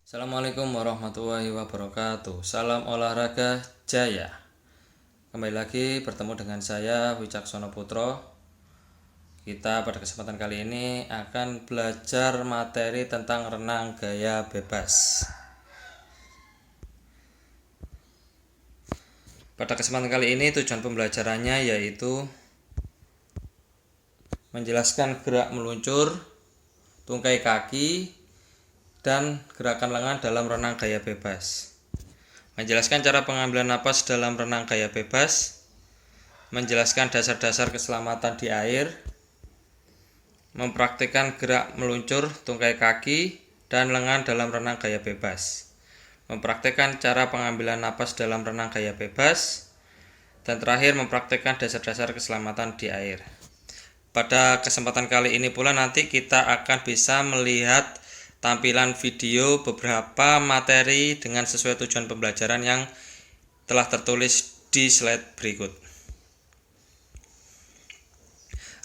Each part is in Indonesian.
Assalamualaikum warahmatullahi wabarakatuh. Salam olahraga jaya. Kembali lagi bertemu dengan saya Wicaksono Putro. Kita pada kesempatan kali ini akan belajar materi tentang renang gaya bebas. Pada kesempatan kali ini tujuan pembelajarannya yaitu menjelaskan gerak meluncur, tungkai kaki, dan gerakan lengan dalam renang gaya bebas. Menjelaskan cara pengambilan napas dalam renang gaya bebas. Menjelaskan dasar-dasar keselamatan di air. Mempraktikkan gerak meluncur, tungkai kaki, dan lengan dalam renang gaya bebas. Mempraktikkan cara pengambilan napas dalam renang gaya bebas. Dan terakhir mempraktikkan dasar-dasar keselamatan di air. Pada kesempatan kali ini pula nanti kita akan bisa melihat tampilan video beberapa materi dengan sesuai tujuan pembelajaran yang telah tertulis di slide berikut.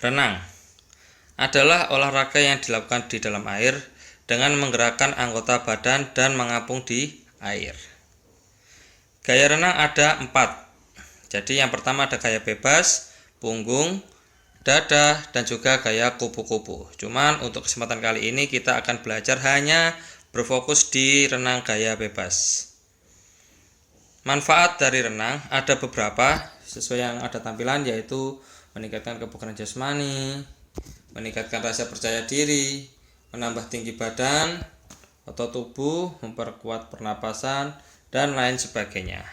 Renang adalah olahraga yang dilakukan di dalam air dengan menggerakkan anggota badan dan mengapung di air. Gaya renang ada 4. Jadi yang pertama ada gaya bebas, punggung, dada, dan juga gaya kupu-kupu. Cuman untuk kesempatan kali ini kita akan belajar hanya berfokus di renang gaya bebas. Manfaat dari renang ada beberapa sesuai yang ada tampilan, yaitu meningkatkan kebugaran jasmani, meningkatkan rasa percaya diri, menambah tinggi badan atau tubuh, memperkuat pernapasan, dan lain sebagainya.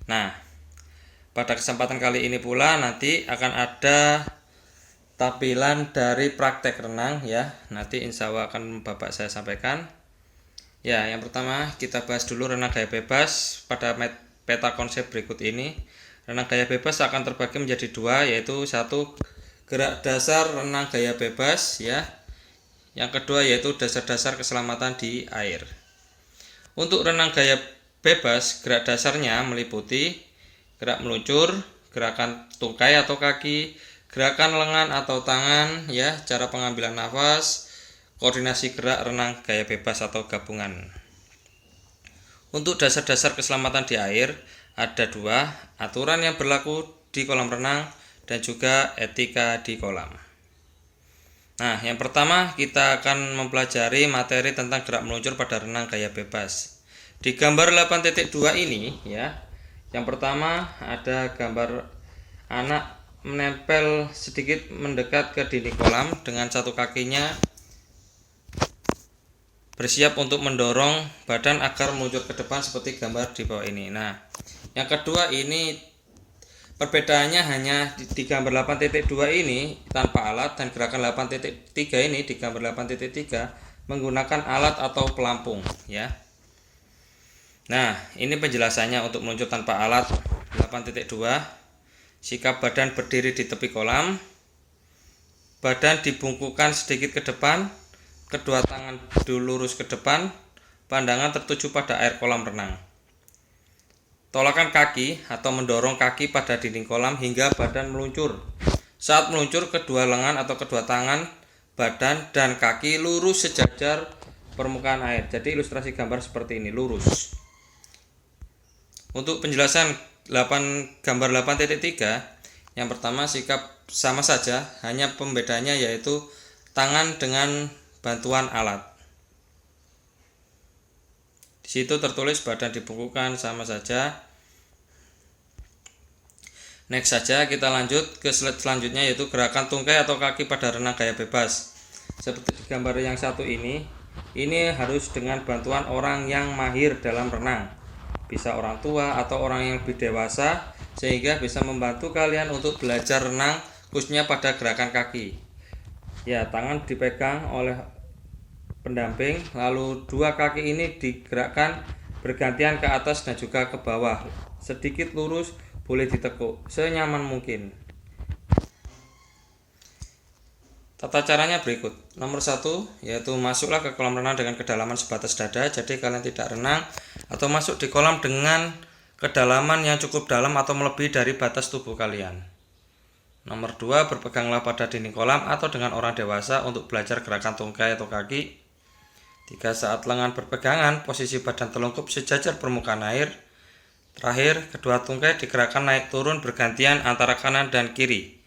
Nah, pada kesempatan kali ini pula nanti akan ada tampilan dari praktek renang ya. Nanti insya Allah akan Bapak saya sampaikan. Ya, yang pertama kita bahas dulu renang gaya bebas. Pada peta konsep berikut ini, renang gaya bebas akan terbagi menjadi 2, yaitu 1 gerak dasar renang gaya bebas ya. Yang kedua yaitu dasar-dasar keselamatan di air. Untuk renang gaya bebas, gerak dasarnya meliputi gerak meluncur, gerakan tungkai atau kaki, gerakan lengan atau tangan ya, cara pengambilan nafas, koordinasi gerak renang gaya bebas atau gabungan. Untuk dasar-dasar keselamatan di air ada 2, aturan yang berlaku di kolam renang dan juga etika di kolam. Nah, yang pertama kita akan mempelajari materi tentang gerak meluncur pada renang gaya bebas. Di gambar 8.2 ini ya, yang pertama ada gambar anak menempel sedikit mendekat ke dinding kolam dengan satu kakinya bersiap untuk mendorong badan agar meluncur ke depan seperti gambar di bawah ini. Nah, yang kedua ini perbedaannya hanya di gambar 8.2 ini tanpa alat, dan gerakan 8.3 ini di gambar 8.3 menggunakan alat atau pelampung ya. Nah, ini penjelasannya untuk meluncur tanpa alat 8.2. Sikap badan berdiri di tepi kolam. Badan dibungkukkan sedikit ke depan, kedua tangan lurus ke depan, pandangan tertuju pada air kolam renang. Tolakan kaki atau mendorong kaki pada dinding kolam hingga badan meluncur. Saat meluncur, kedua lengan atau kedua tangan, badan, dan kaki lurus sejajar permukaan air. Jadi ilustrasi gambar seperti ini, lurus. Untuk penjelasan gambar 8.3, yang pertama sikap sama saja, hanya pembedanya yaitu tangan dengan bantuan alat. Di situ tertulis badan dibungkukkan, sama saja. Next saja, kita lanjut ke slide selanjutnya, yaitu gerakan tungkai atau kaki pada renang gaya bebas. Seperti di gambar yang satu ini harus dengan bantuan orang yang mahir dalam renang. Bisa orang tua atau orang yang lebih dewasa, sehingga bisa membantu kalian untuk belajar renang khususnya pada gerakan kaki. Ya, tangan dipegang oleh pendamping, lalu dua kaki ini digerakkan bergantian ke atas dan juga ke bawah. Sedikit lurus, boleh ditekuk senyaman mungkin. Tata caranya berikut. Nomor 1 yaitu masuklah ke kolam renang dengan kedalaman sebatas dada. Jadi kalian tidak renang atau masuk di kolam dengan kedalaman yang cukup dalam atau melebihi dari batas tubuh kalian. Nomor 2, berpeganglah pada dinding kolam atau dengan orang dewasa untuk belajar gerakan tungkai atau kaki. 3, saat lengan berpegangan, posisi badan telungkup sejajar permukaan air. Terakhir, kedua tungkai digerakkan naik turun bergantian antara kanan dan kiri.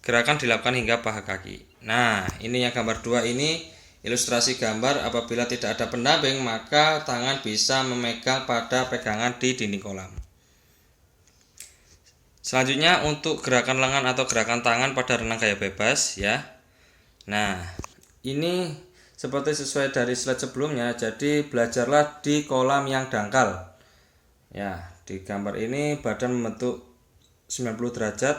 Gerakan dilakukan hingga paha kaki. Nah, ini yang gambar 2 ini ilustrasi gambar apabila tidak ada pendamping maka tangan bisa memegang pada pegangan di dinding kolam. Selanjutnya untuk gerakan lengan atau gerakan tangan pada renang gaya bebas ya. Nah, ini seperti sesuai dari slide sebelumnya, jadi belajarlah di kolam yang dangkal. Ya, di gambar ini badan membentuk 90 derajat.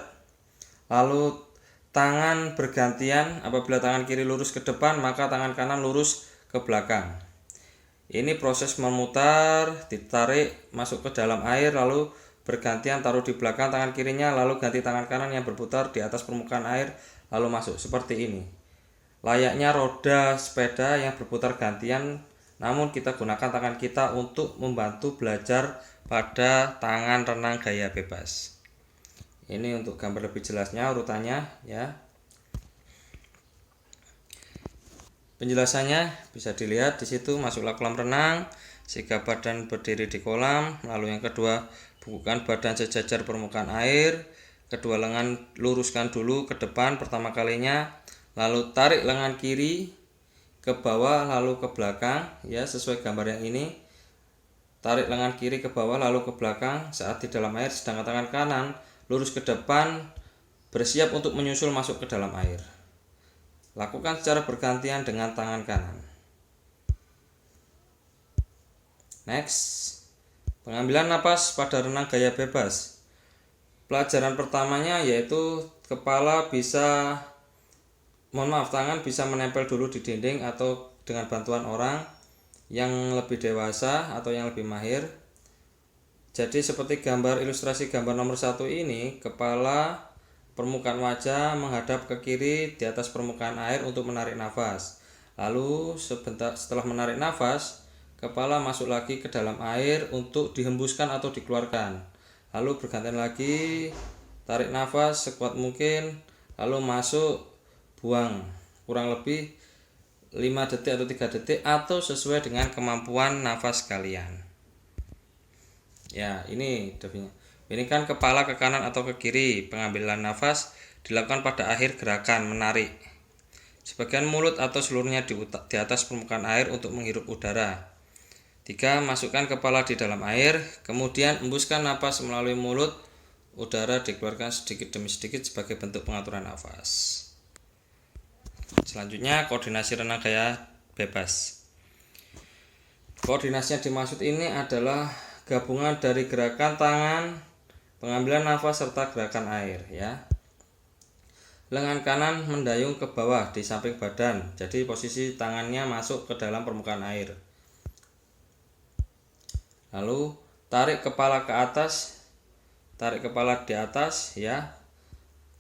Lalu tangan bergantian, apabila tangan kiri lurus ke depan maka tangan kanan lurus ke belakang. Ini proses memutar, ditarik masuk ke dalam air lalu bergantian taruh di belakang tangan kirinya, lalu ganti tangan kanan yang berputar di atas permukaan air lalu masuk seperti ini. Layaknya roda sepeda yang berputar gantian, namun kita gunakan tangan kita untuk membantu belajar pada tangan renang gaya bebas. Ini untuk gambar lebih jelasnya urutannya ya. Penjelasannya bisa dilihat di situ. Masuklah kolam renang, sehingga badan berdiri di kolam. Lalu yang kedua, bukukan badan sejajar permukaan air. Kedua, lengan luruskan dulu ke depan pertama kalinya. Lalu tarik lengan kiri ke bawah lalu ke belakang ya, sesuai gambar yang ini. Tarik lengan kiri ke bawah lalu ke belakang saat di dalam air, sedangkan tangan kanan lurus ke depan bersiap untuk menyusul masuk ke dalam air. Lakukan secara bergantian dengan tangan kanan. Next, pengambilan napas pada renang gaya bebas. Pelajaran pertamanya yaitu tangan bisa menempel dulu di dinding atau dengan bantuan orang yang lebih dewasa atau yang lebih mahir. Jadi seperti gambar ilustrasi gambar nomor 1 ini, kepala, permukaan wajah menghadap ke kiri di atas permukaan air untuk menarik nafas. Lalu setelah menarik nafas, kepala masuk lagi ke dalam air untuk dihembuskan atau dikeluarkan. Lalu bergantian lagi, tarik nafas sekuat mungkin, lalu masuk, buang. Kurang lebih 5 detik atau 3 detik atau sesuai dengan kemampuan nafas kalian. Ya, ini definisinya. Ini kan kepala ke kanan atau ke kiri. Pengambilan nafas dilakukan pada akhir gerakan menarik. Sebagian mulut atau seluruhnya di atas permukaan air untuk menghirup udara. 3. Masukkan kepala di dalam air, kemudian embuskan napas melalui mulut. Udara dikeluarkan sedikit demi sedikit sebagai bentuk pengaturan nafas. Selanjutnya, koordinasi renang gaya bebas. Koordinasi yang dimaksud ini adalah gabungan dari gerakan tangan, pengambilan nafas serta gerakan air ya. Lengan kanan mendayung ke bawah di samping badan, jadi posisi tangannya masuk ke dalam permukaan air. Lalu tarik kepala ke atas, tarik kepala di atas ya.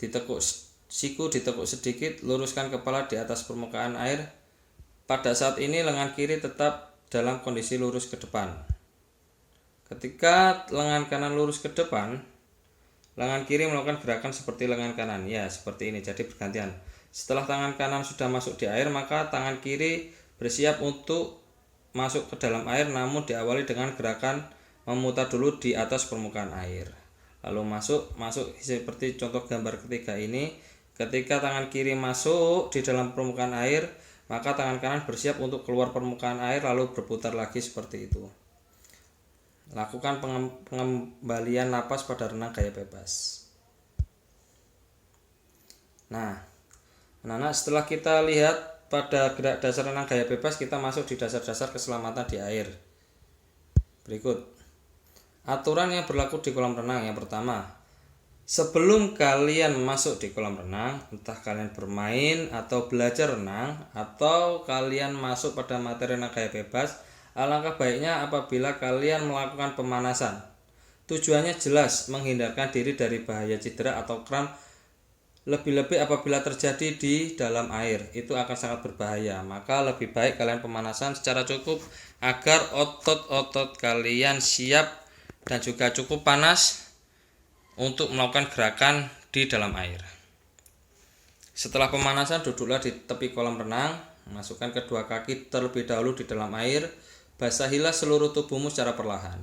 Ditekuk siku, ditekuk sedikit, luruskan kepala di atas permukaan air. Pada saat ini lengan kiri tetap dalam kondisi lurus ke depan. Ketika lengan kanan lurus ke depan, lengan kiri melakukan gerakan seperti lengan kanan ya, seperti ini, jadi bergantian. Setelah tangan kanan sudah masuk di air, maka tangan kiri bersiap untuk masuk ke dalam air, namun diawali dengan gerakan memutar dulu di atas permukaan air. Lalu masuk seperti contoh gambar ketiga ini. Ketika tangan kiri masuk di dalam permukaan air, maka tangan kanan bersiap untuk keluar permukaan air lalu berputar lagi seperti itu. Lakukan pengembalian napas pada renang gaya bebas. Nah, anak-anak, setelah kita lihat pada gerak dasar renang gaya bebas, kita masuk di dasar-dasar keselamatan di air. Berikut aturan yang berlaku di kolam renang. Yang pertama, sebelum kalian masuk di kolam renang, entah kalian bermain atau belajar renang, atau kalian masuk pada materi renang gaya bebas, alangkah baiknya apabila kalian melakukan pemanasan. Tujuannya jelas, menghindarkan diri dari bahaya cedera atau kram, lebih-lebih apabila terjadi di dalam air, itu akan sangat berbahaya. Maka lebih baik kalian pemanasan secara cukup agar otot-otot kalian siap dan juga cukup panas untuk melakukan gerakan di dalam air. Setelah pemanasan, duduklah di tepi kolam renang, masukkan kedua kaki terlebih dahulu di dalam air, basahilah seluruh tubuhmu secara perlahan.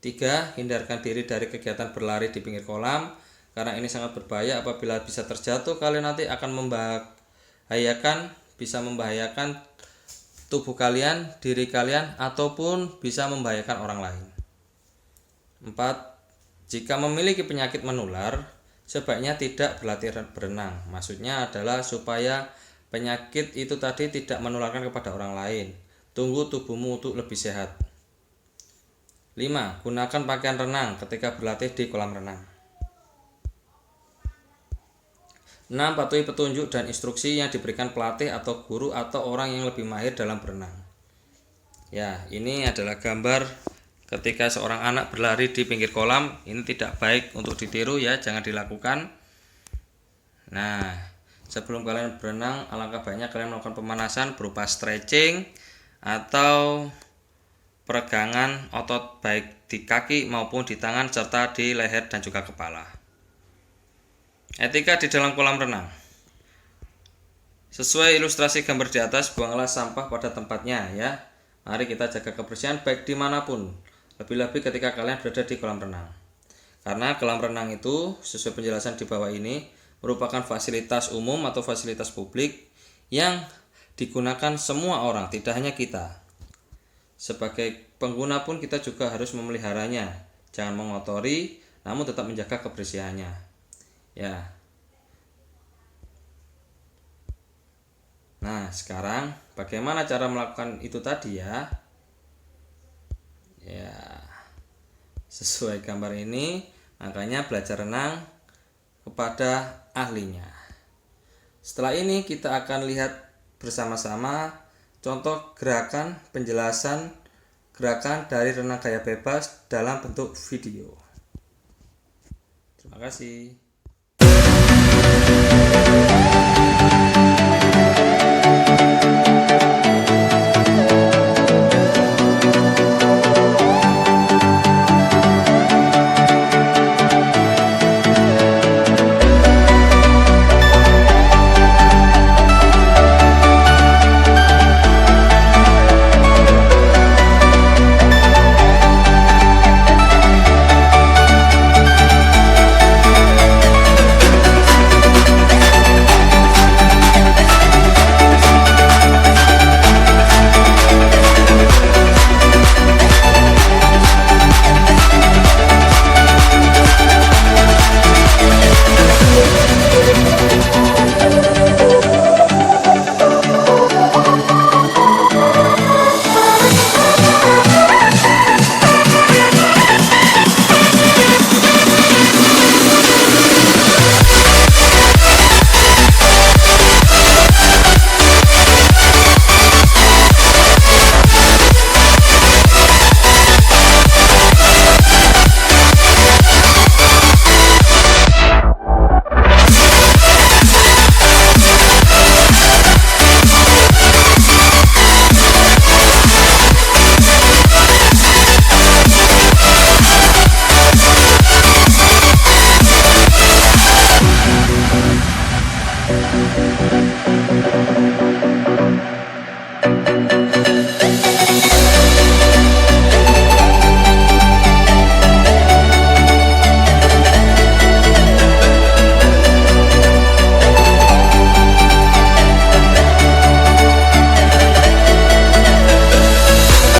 3. Hindarkan diri dari kegiatan berlari di pinggir kolam, karena ini sangat berbahaya. Apabila bisa terjatuh, kalian nanti akan bisa membahayakan tubuh kalian, diri kalian, ataupun bisa membahayakan orang lain. 4. Jika memiliki penyakit menular, sebaiknya tidak berlatih berenang. Maksudnya adalah supaya penyakit itu tadi tidak menularkan kepada orang lain. Tunggu tubuhmu untuk lebih sehat. 5. Gunakan pakaian renang ketika berlatih di kolam renang. 6. Patuhi petunjuk dan instruksi yang diberikan pelatih atau guru atau orang yang lebih mahir dalam berenang. Ya, ini adalah gambar ketika seorang anak berlari di pinggir kolam. Ini tidak baik untuk ditiru ya, jangan dilakukan. Nah, sebelum kalian berenang, alangkah baiknya kalian melakukan pemanasan berupa stretching atau peregangan otot baik di kaki maupun di tangan serta di leher dan juga kepala. Etika di dalam kolam renang. Sesuai ilustrasi gambar di atas, buanglah sampah pada tempatnya ya. Mari kita jaga kebersihan baik dimanapun, lebih-lebih ketika kalian berada di kolam renang. Karena kolam renang itu, sesuai penjelasan di bawah ini, merupakan fasilitas umum atau fasilitas publik yang digunakan semua orang, tidak hanya kita. Sebagai pengguna pun kita juga harus memeliharanya. Jangan mengotori, namun tetap menjaga kebersihannya. Ya. Nah, sekarang bagaimana cara melakukan itu tadi ya? Ya. Sesuai gambar ini, makanya belajar renang kepada ahlinya. Setelah ini kita akan lihat bersama-sama contoh gerakan penjelasan gerakan dari renang gaya bebas dalam bentuk video. Terima kasih.